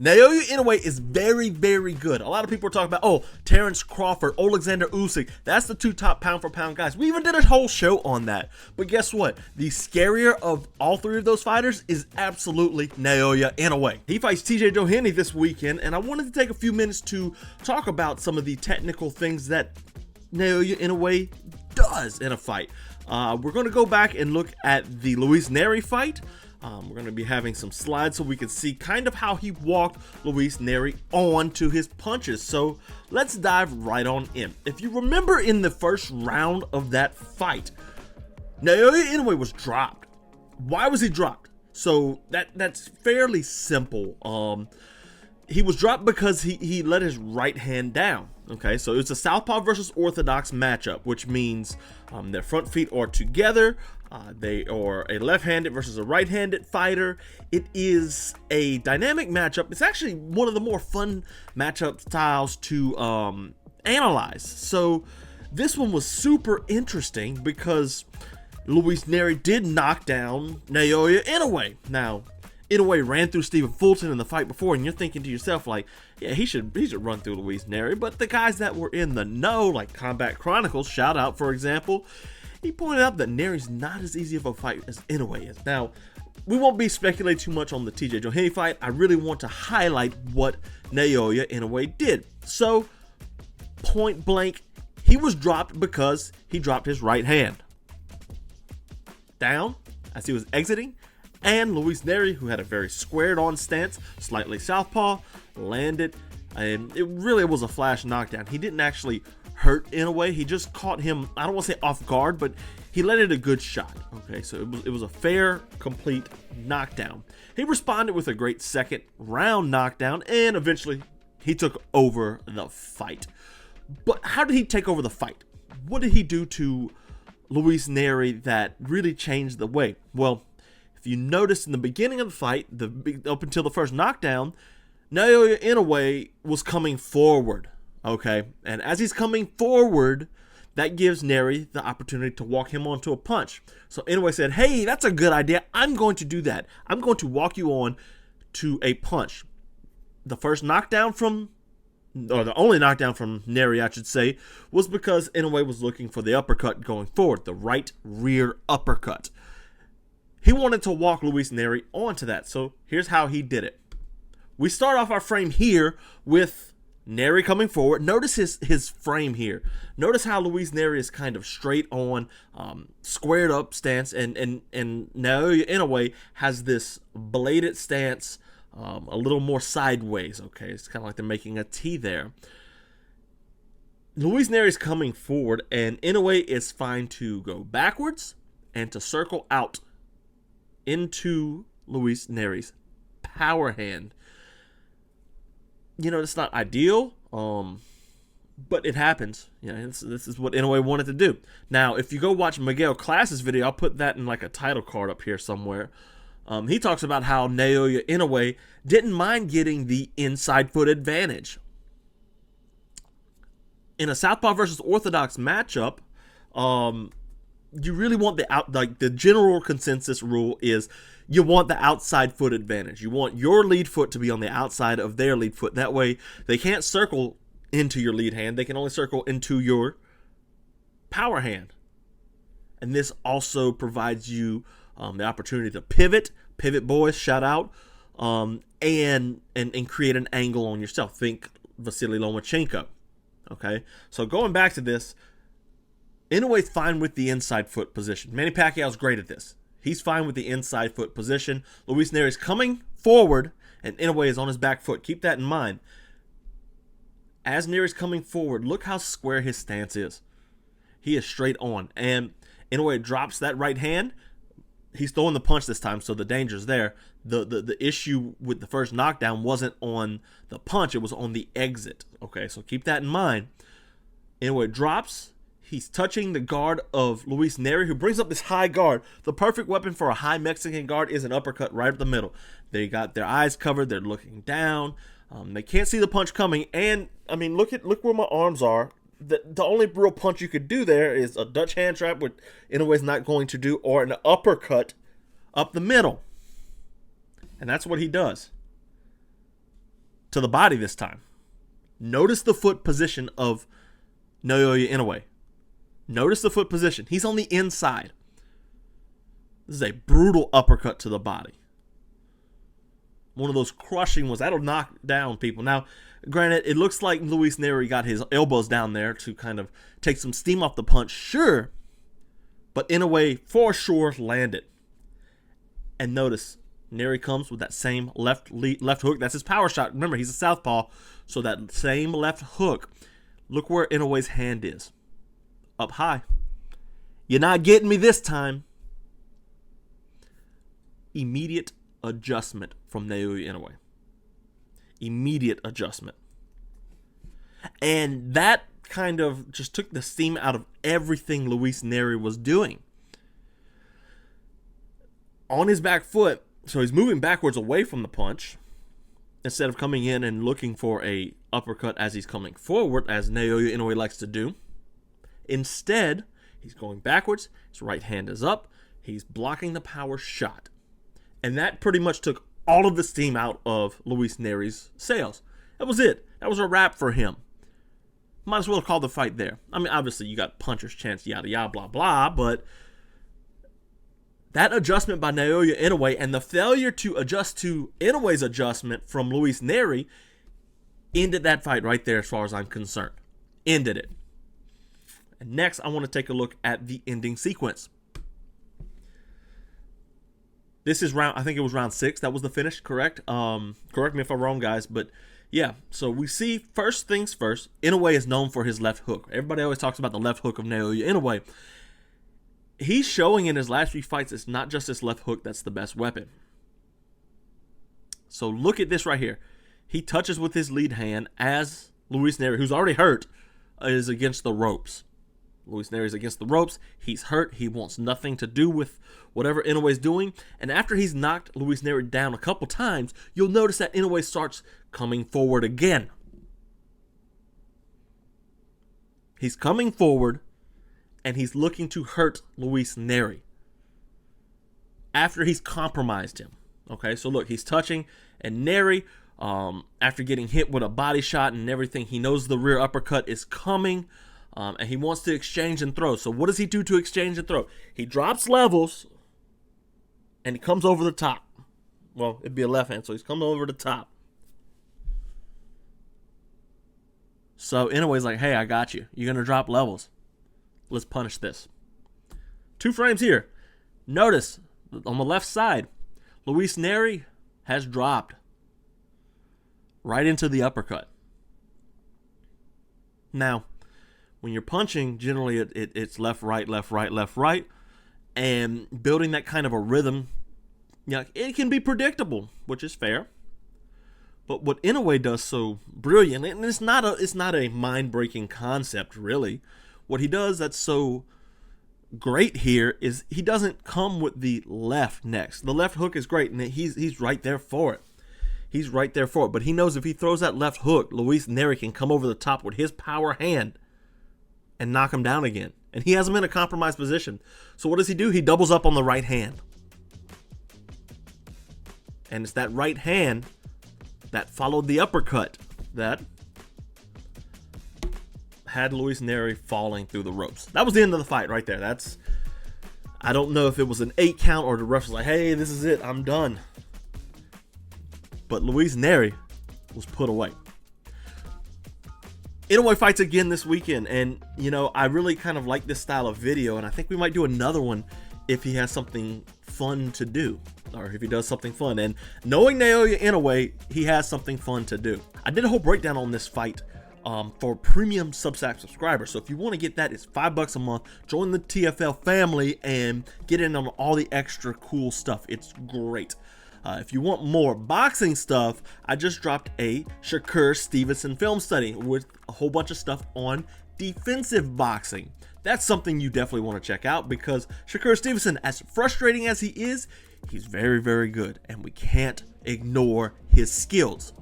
Naoya Inoue is very, very good. A lot of people are talking about, oh, Terence Crawford, Alexander Usyk. That's the two top pound-for-pound guys. We even did a whole show on that. But guess what? The scarier of all three of those fighters is absolutely Naoya Inoue. He fights TJ Doheny this weekend, and I wanted to take a few minutes to talk about some of the technical things that Naoya Inoue does in a fight. We're going to go back and look at the Luis Nery fight. We're going to be having some slides so we can see kind of how he walked Luis Nery on to his punches. So let's dive right on in. If you remember in the first round of that fight, Naoya Inoue was dropped. Why was he dropped? So that's fairly simple. He was dropped because he let his right hand down. Okay, so it's a southpaw versus orthodox matchup, which means their front feet are together. They are a left-handed versus a right-handed fighter. It is a dynamic matchup. It's actually one of the more fun matchup styles to analyze. So this one was super interesting because Luis Nery did knock down Naoya Inoue. Now, Inoue ran through Stephen Fulton in the fight before, and you're thinking to yourself, like, yeah, he should run through Luis Nery. But the guys that were in the know, like Combat Chronicles, shout out, for example, he pointed out that Nery's not as easy of a fight as Inoue is. Now, we won't be speculating too much on the TJ Doheny fight. I really want to highlight what Naoya Inoue did. So, point blank, he was dropped because he dropped his right hand down as he was exiting. And Luis Nery, who had a very squared-on stance, slightly southpaw, landed, and it really was a flash knockdown. He didn't actually hurt Inoue. He just caught him, I don't want to say off guard, but he landed a good shot. Okay, so it was a fair, complete knockdown. He responded with a great second round knockdown, and eventually he took over the fight. But how did he take over the fight? What did he do to Luis Nery that really changed the way? Well, if you notice in the beginning of the fight, up until the first knockdown, Naoya Inoue was coming forward, okay? And as he's coming forward, that gives Nery the opportunity to walk him onto a punch. So Inoue said, hey, that's a good idea. I'm going to do that. I'm going to walk you on to a punch. The first knockdown or the only knockdown from Nery, I should say, was because Inoue was looking for the uppercut going forward, the right rear uppercut. He wanted to walk Luis Nery onto that, so here's how he did it. We start off our frame here with Nery coming forward. Notice his frame here. Notice how Luis Nery is kind of straight on, squared up stance, and Naoya Inoue has this bladed stance, a little more sideways. Okay, it's kind of like they're making a T there. Luis Nery is coming forward, and Inoue is fine to go backwards and to circle out into Luis Nery's power hand. You know, it's not ideal, but it happens. You know, this is what Inoue wanted to do. Now, if you go watch Miguel Class's video, I'll put that in like a title card up here somewhere. He talks about how Naoya Inoue didn't mind getting the inside foot advantage. In a southpaw versus orthodox matchup, you really want the general consensus rule is you want the outside foot advantage. You want your lead foot to be on the outside of their lead foot. That way they can't circle into your lead hand. They can only circle into your power hand. And this also provides you the opportunity to pivot boys, shout out, and create an angle on yourself. Think Vasily Lomachenko. Okay, so going back to this, Inoue's fine with the inside foot position. Manny Pacquiao's great at this. He's fine with the inside foot position. Luis Nery is coming forward, and Inoue is on his back foot. Keep that in mind. As Nery's coming forward, look how square his stance is. He is straight on, and Inoue drops that right hand. He's throwing the punch this time, so the danger's there. The issue with the first knockdown wasn't on the punch, it was on the exit. Okay, so keep that in mind. Inoue drops. He's touching the guard of Luis Nery, who brings up this high guard. The perfect weapon for a high Mexican guard is an uppercut right up the middle. They got their eyes covered. They're looking down. They can't see the punch coming. And, I mean, look where my arms are. The only real punch you could do there is a Dutch hand trap, which Inoue's not going to do, or an uppercut up the middle. And that's what he does. to the body this time. Notice the foot position of Naoya Inoue. Notice the foot position. He's on the inside. This is a brutal uppercut to the body. One of those crushing ones. That'll knock down people. Now, granted, it looks like Luis Nery got his elbows down there to kind of take some steam off the punch. Sure. But Inoue, for sure, landed. And notice, Nery comes with that same left hook. That's his power shot. Remember, he's a southpaw. So that same left hook. Look where Inoue's hand is. Up high. You're not getting me this time. Immediate adjustment from Naoya Inoue. Immediate adjustment. And that kind of just took the steam out of everything Luis Nery was doing. On his back foot, so he's moving backwards away from the punch instead of coming in and looking for a uppercut as he's coming forward, as Naoya Inoue likes to do. Instead, he's going backwards. His right hand is up. He's blocking the power shot. And that pretty much took all of the steam out of Luis Nery's sails. That was it. That was a wrap for him. Might as well call the fight there. I mean, obviously, you got puncher's chance, yada, yada, blah, blah, but that adjustment by Naoya Inoue and the failure to adjust to Inoue's adjustment from Luis Nery ended that fight right there as far as I'm concerned. Ended it. And next, I want to take a look at the ending sequence. This is I think it was round 6. That was the finish, correct? Correct me if I'm wrong, guys, but yeah. So we see, first things first, Inoue is known for his left hook. Everybody always talks about the left hook of Naoya Inoue. He's showing in his last 3 fights it's not just his left hook that's the best weapon. So look at this right here. He touches with his lead hand as Luis Nery, who's already hurt, is against the ropes. Luis Nery is against the ropes. He's hurt. He wants nothing to do with whatever Inoue's doing. And after he's knocked Luis Nery down a couple times, you'll notice that Inoue starts coming forward again. He's coming forward, and he's looking to hurt Luis Nery after he's compromised him. Okay, so look, he's touching, and Nery, after getting hit with a body shot and everything, he knows the rear uppercut is coming. And he wants to exchange and throw. So what does he do to exchange and throw? He drops levels, and he comes over the top. Well, it'd be a left hand, so he's coming over the top. So Inoue's like, hey, I got you. You're going to drop levels. Let's punish this. 2 frames here. Notice, on the left side, Luis Nery has dropped right into the uppercut. Now, when you're punching, generally it's left, right, left, right, left, right. And building that kind of a rhythm, it can be predictable, which is fair. But what Inoue does so brilliant, and it's not a mind-breaking concept, really. What he does that's so great here is he doesn't come with the left next. The left hook is great, and he's right there for it. He's right there for it. But he knows if he throws that left hook, Luis Nery can come over the top with his power hand and knock him down again. And he has him in a compromised position. So what does he do? He doubles up on the right hand. And it's that right hand that followed the uppercut that had Luis Nery falling through the ropes. That was the end of the fight right there. I don't know if it was an 8 count or the ref was like, hey, this is it, I'm done. But Luis Nery was put away. Inoue fights again this weekend, and I really kind of like this style of video, and I think we might do another one if he has something fun to do, or if he does something fun. And knowing Naoya Inoue, he has something fun to do. I did a whole breakdown on this fight for premium Substack subscribers, so if you want to get that, it's $5 a month. Join the TFL family and get in on all the extra cool stuff. It's great. If you want more boxing stuff, I just dropped a Shakur Stevenson film study with a whole bunch of stuff on defensive boxing. That's something you definitely want to check out, because Shakur Stevenson, as frustrating as he is, he's very, very good, and we can't ignore his skills.